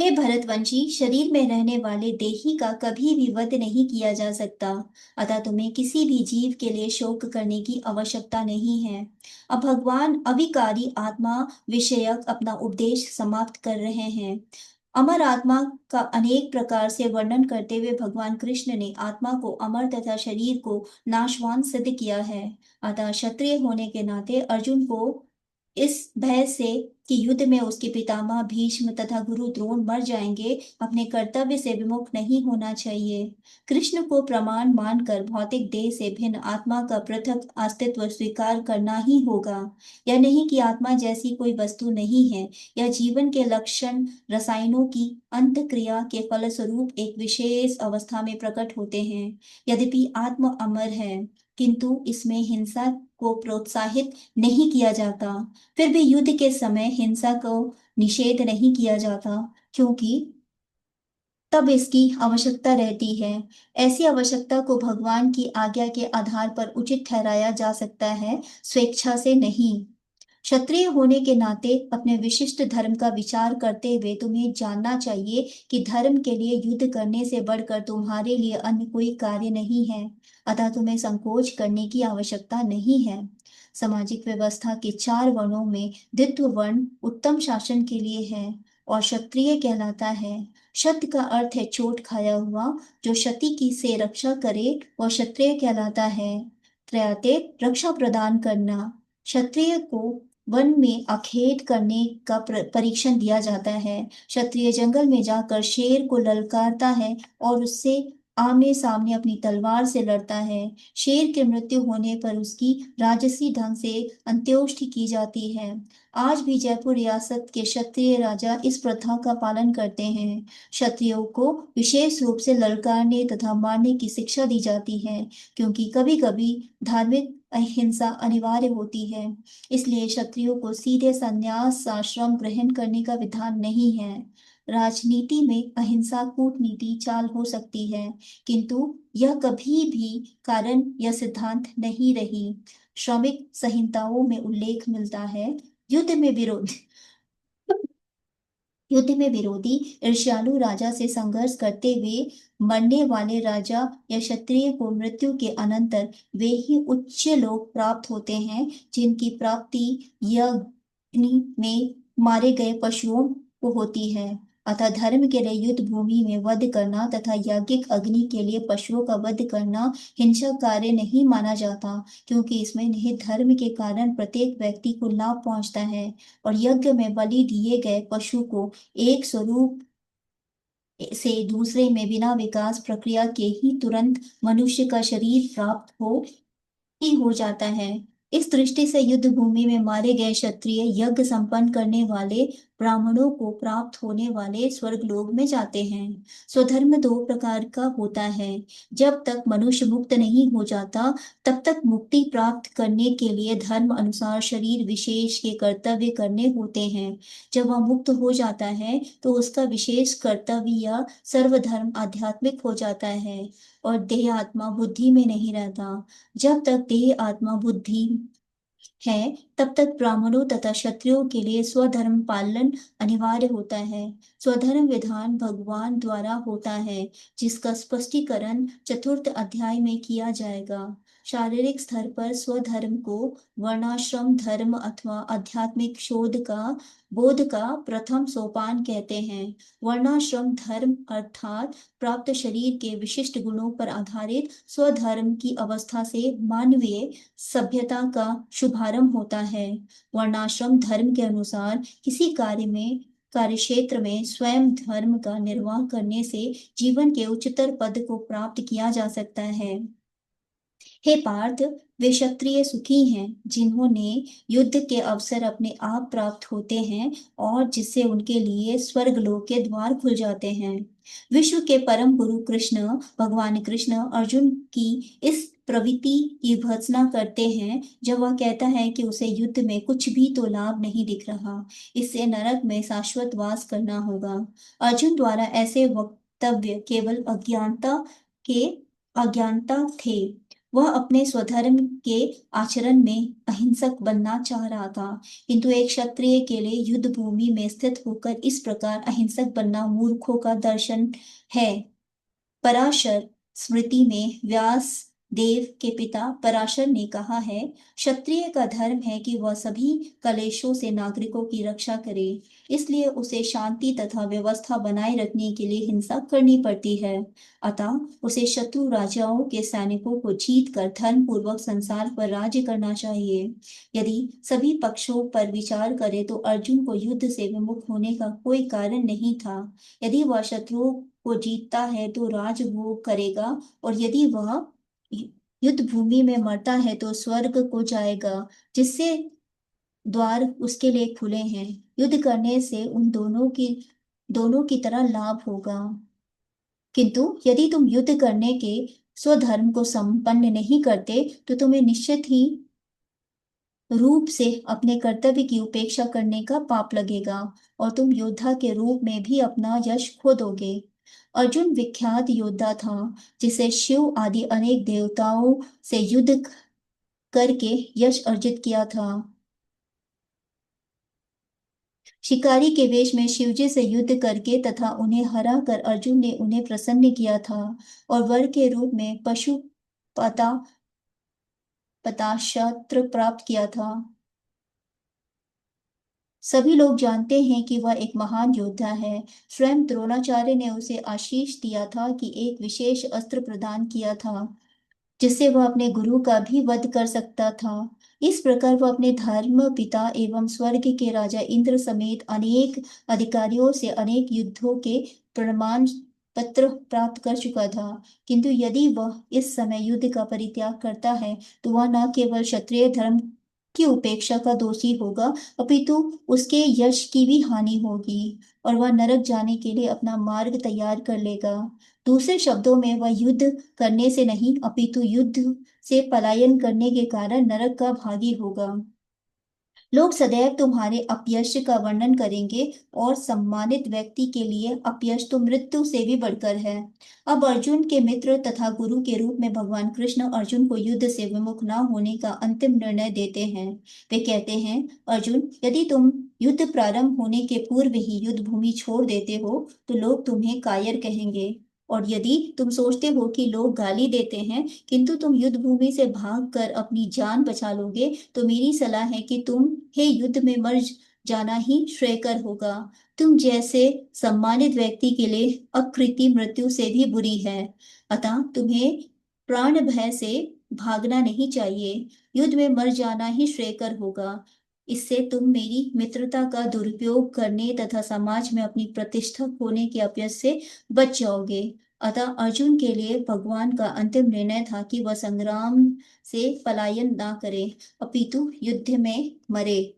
हे भरतवंशी, शरीर में रहने वाले देही का कभी भी वध नहीं किया जा सकता। अतः तुम्हें किसी भी जीव के लिए शोक करने की आवश्यकता नहीं है। अब भगवान अविकारी आत्मा विषयक अपना उपदेश समाप्त कर रहे हैं। अमर आत्मा का अनेक प्रकार से वर्णन करते हुए भगवान कृष्ण ने आत्मा को अमर तथा शरीर को नाशवान सिद्ध किया है। अतः क्षत्रिय होने के नाते अर्जुन को इस भय से कि युद्ध में उसके पितामह भीष्म तथा गुरु द्रोण मर जाएंगे, अपने कर्तव्य से विमुख नहीं होना चाहिए। कृष्ण को प्रमाण मानकर भौतिक देह से भिन्न आत्मा का पृथक अस्तित्व स्वीकार करना ही होगा। यह नहीं कि आत्मा जैसी कोई वस्तु नहीं है। यह जीवन के लक्षण रसायनों की अंत क्रिया के फलस्वरूप एक विशेष अवस्था में प्रकट होते हैं। यद्यपि आत्मा अमर है, किंतु इसमें हिंसा को प्रोत्साहित नहीं किया जाता। फिर भी युद्ध के समय हिंसा को निषेध नहीं किया जाता, क्योंकि तब इसकी आवश्यकता रहती है। ऐसी आवश्यकता को भगवान की आज्ञा के आधार पर उचित ठहराया जा सकता है, स्वेच्छा से नहीं। क्षत्रिय होने के नाते अपने विशिष्ट धर्म का विचार करते हुए तुम्हें जानना चाहिए कि धर्म के लिए युद्ध करने से बढ़कर तुम्हारे लिए अन्य कोई कार्य नहीं है। अतः तुम्हें संकोच करने की आवश्यकता नहीं है। सामाजिक व्यवस्था के चार वर्णों में द्वित्व वर्ण उत्तम शासन के लिए है और क्षत्रिय कहलाता है। क्षत्र का अर्थ है चोट खाया हुआ। जो क्षति की से रक्षा करे वह क्षत्रिय कहलाता है। त्रयते रक्षा प्रदान करना। क्षत्रिय को वन में अखेट करने का परीक्षण दिया जाता है। क्षत्रिय जंगल में जाकर शेर को ललकारता है और उससे आमने सामने अपनी तलवार से लड़ता है। शेर की मृत्यु होने पर उसकी राजसी ढंग से अंत्येष्टि की जाती है। आज भी जयपुर रियासत के क्षत्रिय राजा इस प्रथा का पालन करते हैं। क्षत्रियों को विशेष रूप से ललकारने तथा मारने की शिक्षा दी जाती है, क्योंकि कभी कभी धार्मिक अहिंसा अनिवार्य होती है। इसलिए क्षत्रियों को सीधे संन्यास आश्रम ग्रहण करने का विधान नहीं है। राजनीति में अहिंसा कूटनीति चाल हो सकती है, किंतु यह कभी भी कारण या सिद्धांत नहीं रही। श्रमिक संहिताओं में उल्लेख मिलता है, युद्ध में विरोध युद्ध में विरोधी ईर्ष्यालु राजा से संघर्ष करते हुए मरने वाले राजा या क्षत्रिय को मृत्यु के अनंतर वे ही उच्च लोक प्राप्त होते हैं, जिनकी प्राप्ति यज्ञ में मारे गए पशुओं को होती है। अतः धर्म के लिए युद्ध भूमि में वध करना तथा यज्ञिक अग्नि के लिए पशुओं का वध करना हिंसक कार्य नहीं माना जाता, क्योंकि इसमें निहित धर्म के कारण प्रत्येक व्यक्ति को लाभ पहुंचता है और यज्ञ में बलि दिए गए पशु को एक स्वरूप से दूसरे में बिना विकास प्रक्रिया के ही तुरंत मनुष्य का शरीर प्राप्त हो जाता है। इस दृष्टि से युद्ध भूमि में मारे गए क्षत्रिय यज्ञ संपन्न करने वाले ब्राह्मणों को प्राप्त होने वाले स्वर्ग लोक में जाते हैं। स्वधर्म दो प्रकार का होता है। जब तक मनुष्य मुक्त नहीं हो जाता, तब तक मुक्ति प्राप्त करने के लिए धर्म अनुसार शरीर विशेष के कर्तव्य करने होते हैं। जब वह मुक्त हो जाता है तो उसका विशेष कर्तव्य या सर्वधर्म आध्यात्मिक हो जाता है और देह आत्मा बुद्धि में नहीं रहता। जब तक देह आत्मा बुद्धि है, तब तक ब्राह्मणों तथा क्षत्रियों के लिए स्वधर्म पालन अनिवार्य होता है। स्वधर्म विधान भगवान द्वारा होता है, जिसका स्पष्टीकरण चतुर्थ अध्याय में किया जाएगा। शारीरिक स्तर पर स्वधर्म को वर्णाश्रम धर्म अथवा आध्यात्मिक बोध का प्रथम सोपान कहते हैं। वर्णाश्रम धर्म अर्थात प्राप्त शरीर के विशिष्ट गुणों पर आधारित स्वधर्म की अवस्था से मानवीय सभ्यता का शुभारंभ होता है। वर्णाश्रम धर्म के अनुसार किसी कार्य क्षेत्र में स्वयं धर्म का निर्वाह करने से जीवन के उच्चतर पद को प्राप्त किया जा सकता है। हे पार्थ, वे क्षत्रिय सुखी हैं जिन्होंने युद्ध के अवसर अपने आप प्राप्त होते हैं और जिससे उनके लिए स्वर्ग लोक के द्वार खुल जाते हैं। विश्व के परम गुरु कृष्ण भगवान कृष्ण अर्जुन की इस प्रवृत्ति की भर्त्सना करते हैं, जब वह कहता है कि उसे युद्ध में कुछ भी तो लाभ नहीं दिख रहा, इससे नरक में शाश्वत वास करना होगा। अर्जुन द्वारा ऐसे वक्तव्य केवल के अज्ञानता थे। वह अपने स्वधर्म के आचरण में अहिंसक बनना चाह रहा था, किंतु एक क्षत्रिय के लिए युद्ध भूमि में स्थित होकर इस प्रकार अहिंसक बनना मूर्खों का दर्शन है। पराशर स्मृति में व्यास देव के पिता पराशर ने कहा है, क्षत्रिय का धर्म है कि वह सभी कलेशों से नागरिकों की रक्षा करे, इसलिए उसे शांति तथा व्यवस्था बनाए रखने के लिए हिंसा करनी पड़ती है। अतः उसे शत्रु राजाओं के सैनिकों को जीत कर धर्म पूर्वक संसार पर राज्य करना चाहिए। यदि सभी पक्षों पर विचार करें तो अर्जुन को युद्ध से विमुख होने का कोई कारण नहीं था। यदि वह शत्रुओं को जीतता है तो राजभोग करेगा, और यदि वह युद्ध भूमि में मरता है तो स्वर्ग को जाएगा, जिससे द्वार उसके लिए खुले हैं। युद्ध करने से उन दोनों की तरह लाभ होगा। किंतु यदि तुम युद्ध करने के स्वधर्म को संपन्न नहीं करते तो तुम्हें निश्चित ही रूप से अपने कर्तव्य की उपेक्षा करने का पाप लगेगा, और तुम योद्धा के रूप में भी अपना यश खो दोगे। अर्जुन विख्यात योद्धा था, जिसे शिव आदि अनेक देवताओं से युद्ध करके यश अर्जित किया था। शिकारी के वेश में शिवजी से युद्ध करके तथा उन्हें हरा कर अर्जुन ने उन्हें प्रसन्न किया था, और वर के रूप में पशुपता पताशस्त्र प्राप्त किया था। सभी लोग जानते हैं कि वह एक महान योद्धा है। स्वयं द्रोणाचार्य ने उसे आशीष दिया था कि एक विशेष अस्त्र प्रदान किया था, जिससे वह अपने गुरु का भी वध कर सकता था। इस प्रकार वह अपने धर्म पिता एवं स्वर्ग के राजा इंद्र समेत अनेक अधिकारियों से अनेक युद्धों के प्रमाण पत्र प्राप्त कर चुका था। किंतु यदि वह इस समय युद्ध का परित्याग करता है तो वह न केवल क्षत्रिय धर्म की उपेक्षा का दोषी होगा, अपितु उसके यश की भी हानि होगी, और वह नरक जाने के लिए अपना मार्ग तैयार कर लेगा। दूसरे शब्दों में वह युद्ध करने से नहीं अपितु युद्ध से पलायन करने के कारण नरक का भागी होगा। लोग सदैव तुम्हारे अपयश का वर्णन करेंगे, और सम्मानित व्यक्ति के लिए अपयश तो मृत्यु से भी बढ़कर है। अब अर्जुन के मित्र तथा गुरु के रूप में भगवान कृष्ण अर्जुन को युद्ध से विमुख न होने का अंतिम निर्णय देते हैं। वे कहते हैं, अर्जुन, यदि तुम युद्ध प्रारंभ होने के पूर्व ही युद्ध भूमि छोड़ देते हो तो लोग तुम्हें कायर कहेंगे, और यदि तुम सोचते हो कि लोग गाली देते हैं किंतु तुम युद्ध भूमि से भागकर अपनी जान बचा लोगे, तो मेरी सलाह है कि तुम हे युद्ध में मर जाना ही श्रेयकर होगा। तुम जैसे सम्मानित व्यक्ति के लिए अकृति मृत्यु से भी बुरी है। अतः तुम्हें प्राण भय से भागना नहीं चाहिए, युद्ध में मर जाना ही श्रेयकर होगा। इससे तुम मेरी मित्रता का दुरुपयोग करने तथा समाज में अपनी प्रतिष्ठा खोने के अपयश से बच जाओगे। अतः अर्जुन के लिए भगवान का अंतिम निर्णय था कि वह संग्राम से पलायन ना करे, अपितु युद्ध में मरे।